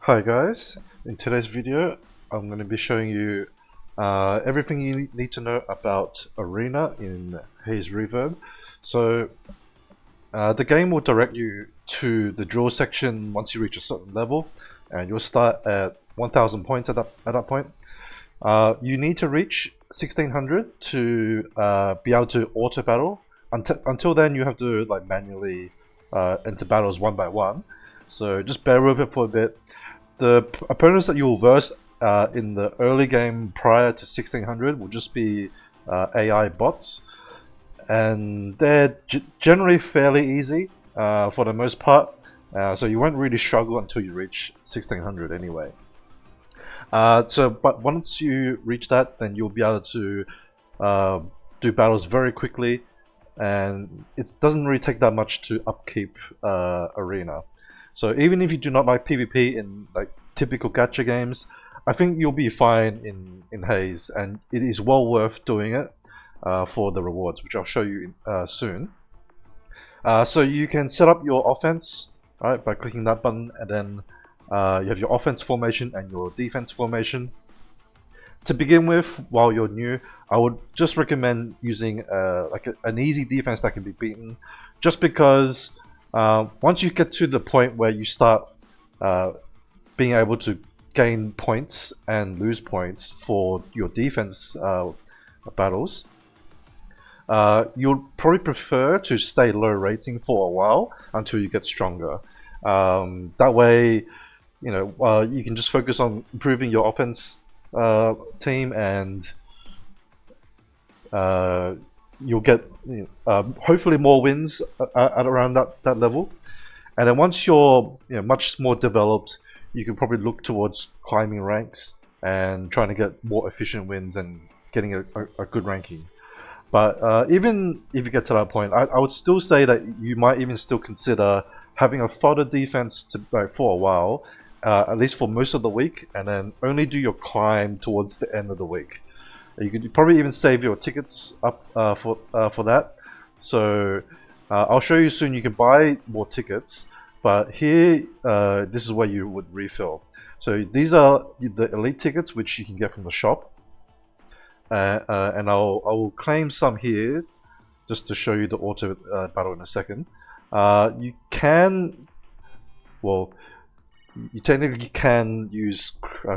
Hi guys, in today's video I'm going to be showing you everything you need to know about Arena in Haze Reverb. So the game will direct you to the draw section once you reach a certain level, and you'll start at 1000 points at that point. You need to reach 1600 to be able to auto battle. Until then you have to like manually enter battles one by one, so just bear with it for a bit. The opponents that you will verse in the early game prior to 1600 will just be AI bots, and they're generally fairly easy for the most part, so you won't really struggle until you reach 1600 anyway. But once you reach that, then you'll be able to do battles very quickly, and it doesn't really take that much to upkeep Arena. So even if you do not like PvP in like typical gacha games, I think you'll be fine in Haze, and it is well worth doing it for the rewards, which I'll show you soon. So you can set up your offense, right, by clicking that button, and then you have your offense formation and your defense formation. To begin with, while you're new, I would just recommend using an easy defense that can be beaten, just because once you get to the point where you start being able to gain points and lose points for your defense battles, you'll probably prefer to stay low rating for a while until you get stronger. That way, you know, you can just focus on improving your offense team, and you'll get hopefully more wins at around that level. And then once you're much more developed, you can probably look towards climbing ranks and trying to get more efficient wins and getting a good ranking. But even if you get to that point, I would still say that you might even still consider having a fodder defense for a while, at least for most of the week, and then only do your climb towards the end of the week. You could probably even save your tickets up for that. So I'll show you soon. You can buy more tickets, but here this is where you would refill. So these are the elite tickets, which you can get from the shop, and I'll claim some here just to show you the auto battle in a second. You can, well, you technically can use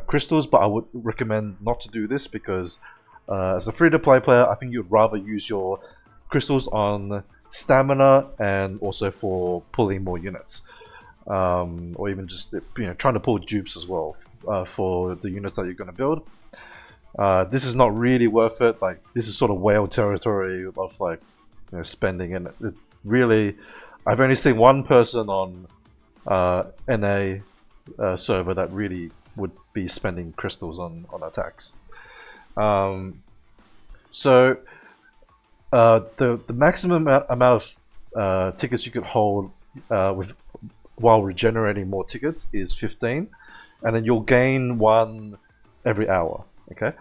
crystals, but I would recommend not to do this because as a free-to-play player, I think you'd rather use your crystals on stamina and also for pulling more units, or even just trying to pull dupes as well for the units that you're going to build. This is not really worth it. Like, this is sort of whale territory of like spending, and it really, I've only seen one person on NA server that really would be spending crystals on attacks. So the maximum amount of tickets you could hold while regenerating more tickets is 15, and then you'll gain one every hour. Okay.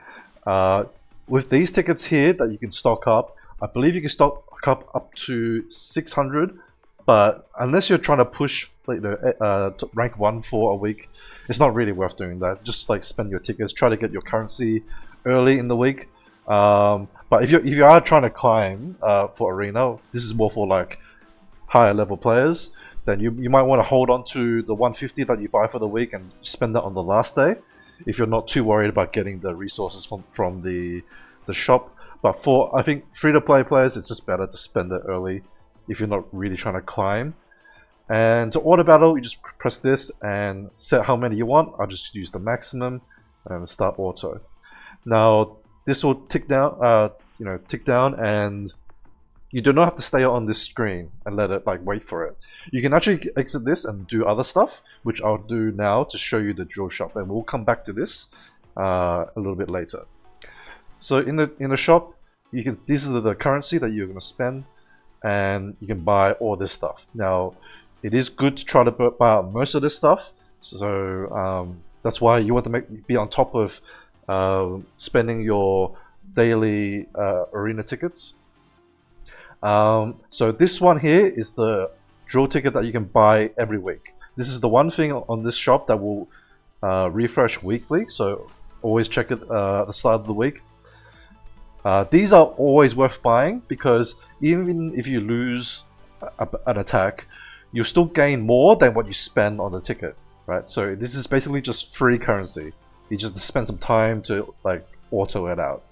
With these tickets here that you can stock up, I believe you can stock up to 600. But unless you're trying to push to rank 1 for a week, it's not really worth doing that. Just like spend your tickets, try to get your currency early in the week. But if you are trying to climb for Arena, this is more for like higher level players. Then you might want to hold on to the 150 that you buy for the week and spend that on the last day, if you're not too worried about getting the resources from the shop. But for, I think, free-to-play players, it's just better to spend it early if you're not really trying to climb. And to auto battle, you just press this and set how many you want. I'll just use the maximum and start auto. Now this will tick down, and you do not have to stay on this screen and let it like wait for it. You can actually exit this and do other stuff, which I'll do now to show you the drill shop, and we'll come back to this a little bit later. So in the shop, you can, this is the currency that you're going to spend, and you can buy all this stuff. Now, it is good to try to buy out most of this stuff, so that's why you want to be on top of spending your daily arena tickets. So this one here is the drill ticket that you can buy every week. This is the one thing on this shop that will refresh weekly, so always check it at the start of the week. These are always worth buying because even if you lose an attack, you'll still gain more than what you spend on the ticket, right? So this is basically just free currency. You just spend some time to like auto it out,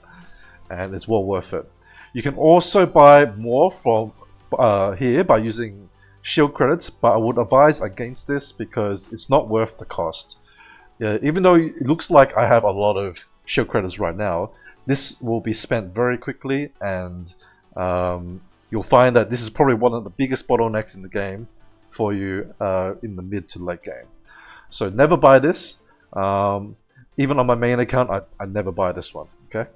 and it's well worth it. You can also buy more from here by using shield credits, but I would advise against this because it's not worth the cost. Even though it looks like I have a lot of shield credits right now, this will be spent very quickly, and you'll find that this is probably one of the biggest bottlenecks in the game for you in the mid to late game. So never buy this. Even on my main account, I never buy this one. Okay.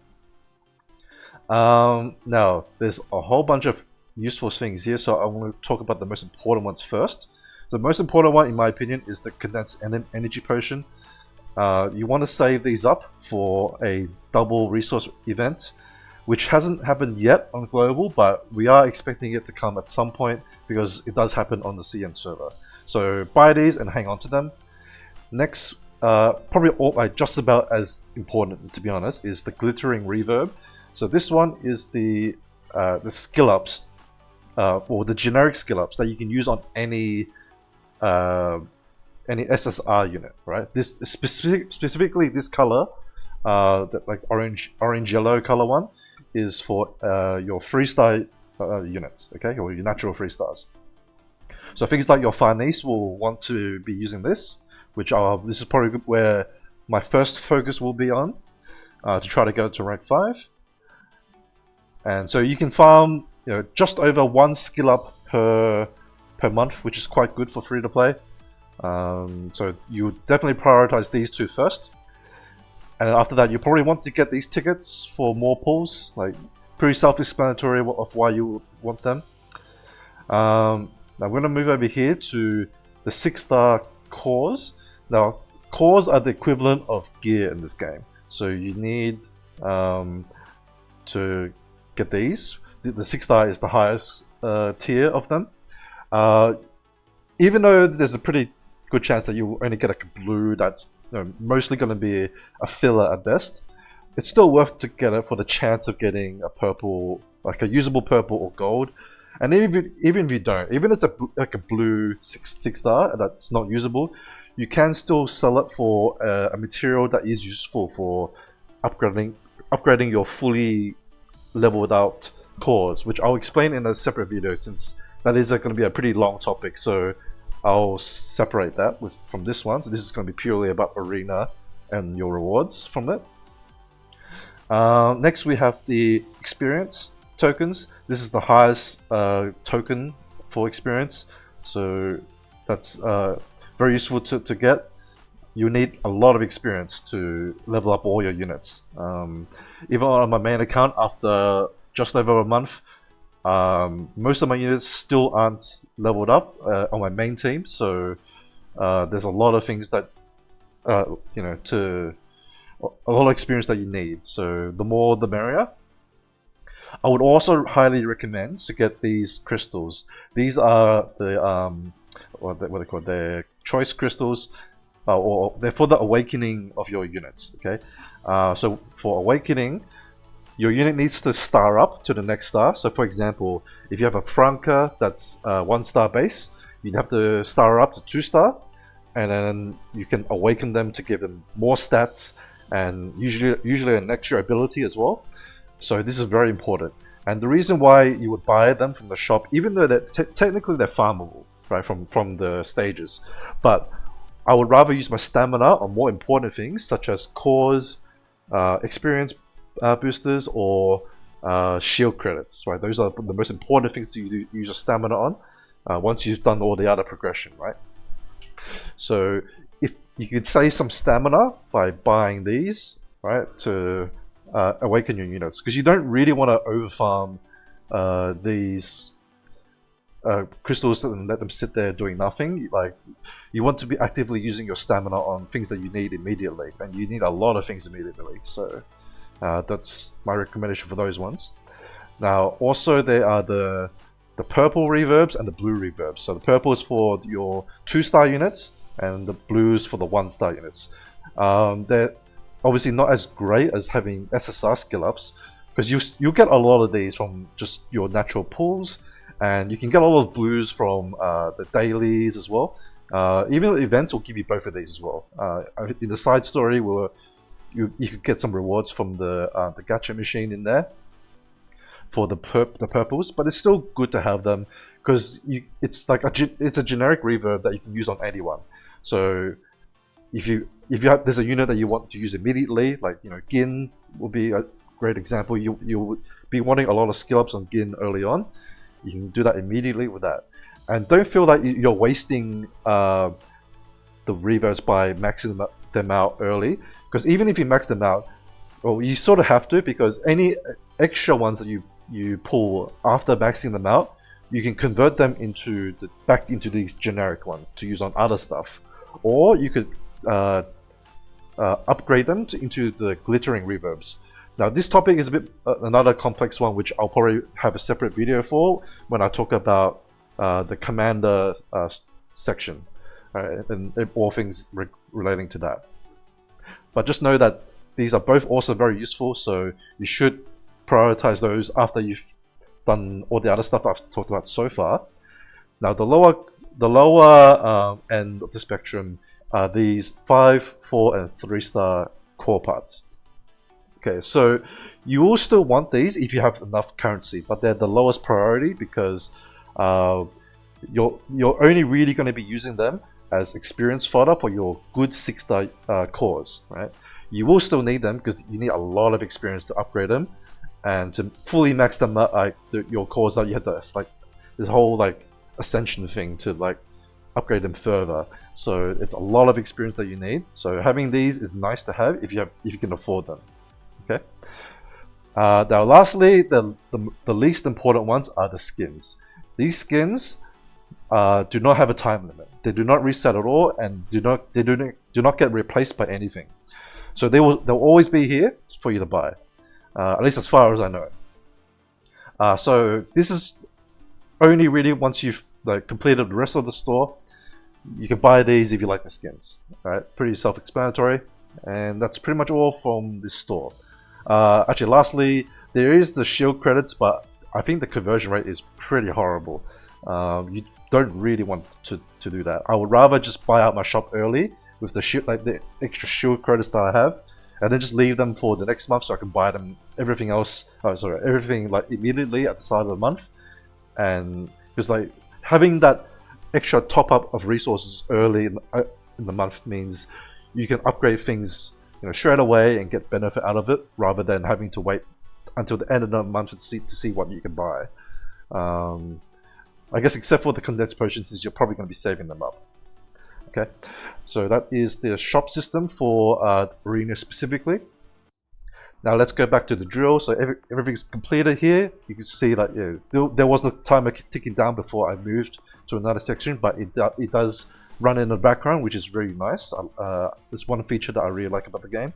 Now there's a whole bunch of useful things here, so I want to talk about the most important ones first. The most important one, in my opinion, is the condensed energy potion. You want to save these up for a double resource event, which hasn't happened yet on global, but we are expecting it to come at some point because it does happen on the CN server. So buy these and hang on to them. Next, probably just about as important, to be honest, is the glittering reverb. So this one is the skill ups, or the generic skill ups that you can use on any SSR unit, right? This specifically this color, that like orange yellow color one, is for your 3-star units, okay, or your natural 3-stars. So things like your Farnese will want to be using this, which this is probably where my first focus will be on, to try to go to rank 5. And so you can farm, just over 1 skill up per month, which is quite good for free to play. So you definitely prioritize these two first, and after that you probably want to get these tickets for more pulls. Like, pretty self-explanatory of why you want them. Now I'm going to move over here to the 6-star cores. Now cores are the equivalent of gear in this game, so you need to get these. The 6-star is the highest tier of them. Even though there's a pretty good chance that you only get a blue that's mostly going to be a filler at best, it's still worth to get it for the chance of getting a purple, like a usable purple or gold. And even if you don't, even if it's like a blue 6-star that's not usable, you can still sell it for a material that is useful for upgrading your fully leveled out cores, which I'll explain in a separate video, since that is going to be a pretty long topic. So I'll separate that from this one. So this is going to be purely about arena and your rewards from it. Next we have the experience tokens. This is the highest token for experience, so that's very useful to get. You need a lot of experience to level up all your units. Even on my main account, after just over a month, most of my units still aren't leveled up on my main team, so there's a lot of things that a lot of experience that you need. So the more the merrier. I would also highly recommend to get these crystals. These are the what are they called? They're choice crystals, or they're for the awakening of your units. Okay, so for awakening, your unit needs to star up to the next star. So for example, if you have a Franca that's 1-star base, you'd have to star up to 2-star, and then you can awaken them to give them more stats and usually an extra ability as well. So this is very important. And the reason why you would buy them from the shop, even though technically they're farmable, right, from the stages, but I would rather use my stamina on more important things such as cores, experience boosters, or shield credits, right? Those are the most important things to use your stamina on once you've done all the other progression, right? So if you could save some stamina by buying these, right, to awaken your units, because you don't really want to overfarm these crystals and let them sit there doing nothing. Like, you want to be actively using your stamina on things that you need immediately, and you need a lot of things immediately. So that's my recommendation for those ones. Now also there are the purple reverbs and the blue reverbs. So the purple is for your 2-star units and the blue is for the 1-star units. They're obviously not as great as having SSR skill ups, because you get a lot of these from just your natural pools, and you can get a lot of blues from the dailies as well. Even the events will give you both of these as well. In the side story, you could get some rewards from the gacha machine in there for the purples, but it's still good to have them because it's like it's a generic reverb that you can use on anyone. So if there's a unit that you want to use immediately, like Gin will be a great example. You'll be wanting a lot of skill ups on Gin early on. You can do that immediately with that, and don't feel like you're wasting the reverbs by maxing them out early. Because even if you max them out, well, you sort of have to, because any extra ones that you pull after maxing them out, you can convert them back into these generic ones to use on other stuff, or you could upgrade them into the glittering reverbs. Now this topic is a bit another complex one, which I'll probably have a separate video for when I talk about the commander section, and all things relating to that. But just know that these are both also very useful, so you should prioritize those after you've done all the other stuff I've talked about so far. Now the lower end of the spectrum are these 5, 4, and 3-star core parts. Okay, so you will still want these if you have enough currency, but they're the lowest priority because you're only really going to be using them as experience fodder for your good 6-star cores, right? You will still need them because you need a lot of experience to upgrade them, and to fully max them up, your cores out, you have this whole ascension thing to upgrade them further. So it's a lot of experience that you need. So having these is nice to have if you can afford them. Okay. Now, lastly, the least important ones are the skins. These skins do not have a time limit. They do not reset at all, and do not get replaced by anything. So they'll always be here for you to buy, at least as far as I know. So this is only really once you've completed the rest of the store. You can buy these if you like the skins. Right? Pretty self-explanatory, and that's pretty much all from this store. Actually, lastly, there is the shield credits, but I think the conversion rate is pretty horrible. You don't really want to do that. I would rather just buy out my shop early with the the extra shield credits that I have, and then just leave them for the next month so I can buy them everything immediately at the start of the month. And because having that extra top up of resources early in the month means you can upgrade things straight away and get benefit out of it, rather than having to wait until the end of the month to see what you can buy. I guess except for the condensed potions, you're probably going to be saving them up. Okay, so that is the shop system for Arena specifically. Now let's go back to the drill. So everything's completed here. You can see that there was the timer ticking down before I moved to another section, but it does run in the background, which is very nice. There's one feature that I really like about the game.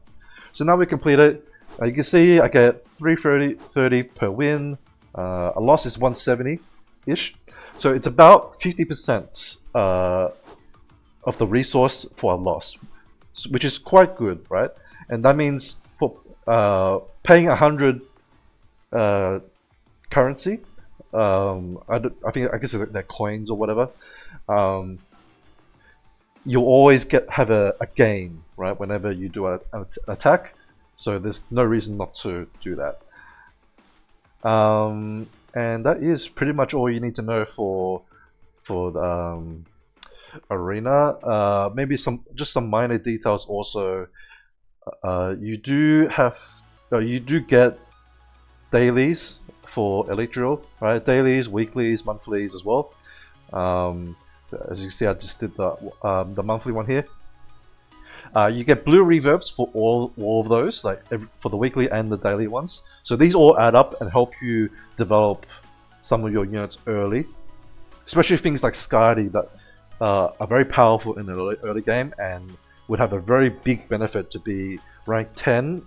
So now we completed. You can see I get 330 per win. A loss is 170-ish. So it's about 50% of the resource for a loss, which is quite good, right? And that means for paying 100 currency, I guess they're coins or whatever. You'll always have a gain, right? Whenever you do an attack, so there's no reason not to do that. And that is pretty much all you need to know for the Arena. Maybe just some minor details also. You do get dailies for Elite Drill, right? Dailies, weeklies, monthlies as well. As you can see, I just did the monthly one here. You get blue reverbs for all of those, for the weekly and the daily ones. So these all add up and help you develop some of your units early, especially things like Skadi that are very powerful in the early game and would have a very big benefit to be rank 10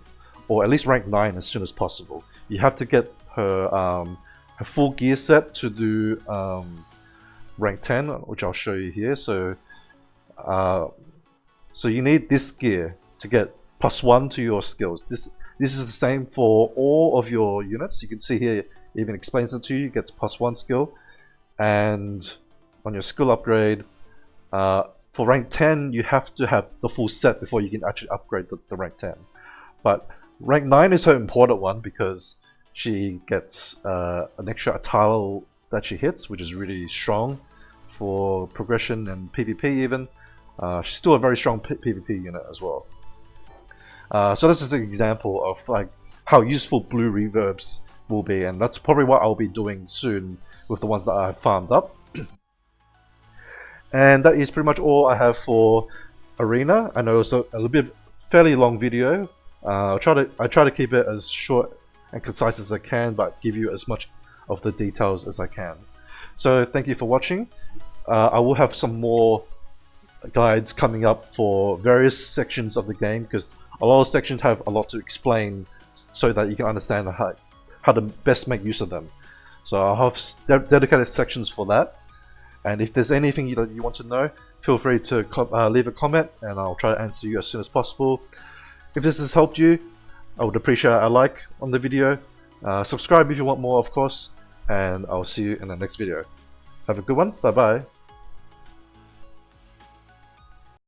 or at least rank 9 as soon as possible. You have to get her full gear set to do rank 10, which I'll show you here. So you need this gear to get +1 to your skills. This is the same for all of your units. You can see here, it even explains it to you. It gets +1 skill. And on your skill upgrade, for rank 10, you have to have the full set before you can actually upgrade the rank 10. But rank 9 is her important one because she gets an extra tile that she hits, which is really strong for progression and PvP even. She's still a very strong PvP unit as well. So this is an example of like how useful blue reverbs will be, and that's probably what I'll be doing soon with the ones that I farmed up. And that is pretty much all I have for Arena. I know it's a little bit fairly long video. I try to keep it as short and concise as I can, but give you as much of the details as I can. So thank you for watching. I will have some more guides coming up for various sections of the game, because a lot of sections have a lot to explain so that you can understand how to best make use of them. So I'll have dedicated sections for that. And if there's anything you want to know, feel free to leave a comment and I'll try to answer you as soon as possible. If this has helped you, I would appreciate a like on the video. Subscribe if you want more, of course. And I'll see you in the next video. Have a good one. Bye bye.